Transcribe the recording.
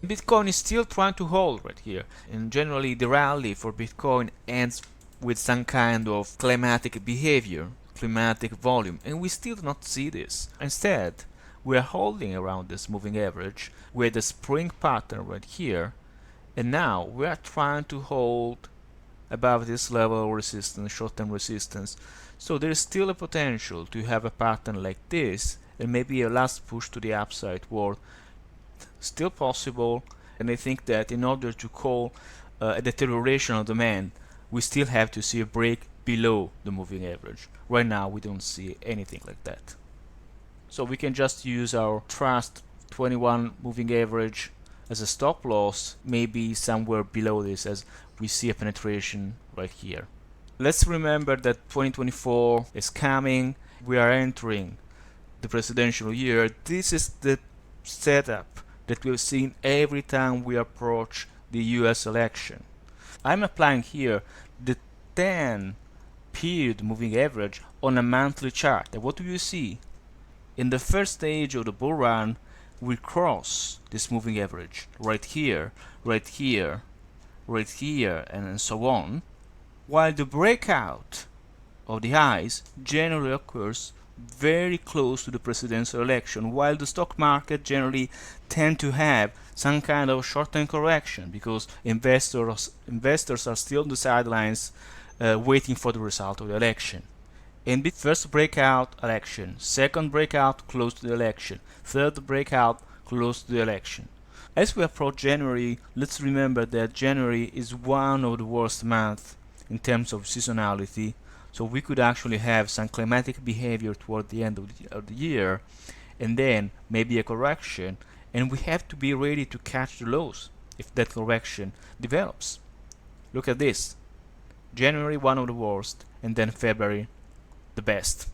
Bitcoin is still trying to hold right here, and generally the rally for Bitcoin ends with some kind of climatic behavior, climatic volume, and we still do not see this. Instead, we are holding around this moving average with the spring pattern right here, and now we are trying to hold above this level of resistance, short-term resistance. So there is still a potential to have a pattern like this, and maybe a last push to the upside toward still possible. And I think that in order to call a deterioration of demand, we still have to see a break below the moving average. Right now we don't see anything like that. So we can just use our trust 21 moving average as a stop loss, maybe somewhere below this, as we see a penetration right here. Let's remember that 2024 is coming. We are entering the presidential year. This is the setup that we've seen every time we approach the US election. I'm applying here the 10 period moving average on a monthly chart. And what do you see? In the first stage of the bull run, we cross this moving average right here, right here, right here, and so on, while the breakout of the highs generally occurs very close to the presidential election, while the stock market generally tend to have some kind of short-term correction because investors are still on the sidelines waiting for the result of the election. In the first breakout, election, second breakout, close to the election, third breakout, close to the election. As we approach January, let's remember that January is one of the worst months in terms of seasonality, so we could actually have some climatic behavior toward the end of the year, and then maybe a correction, and we have to be ready to catch the lows if that correction develops. Look at this. January one of the worst, and then February the best.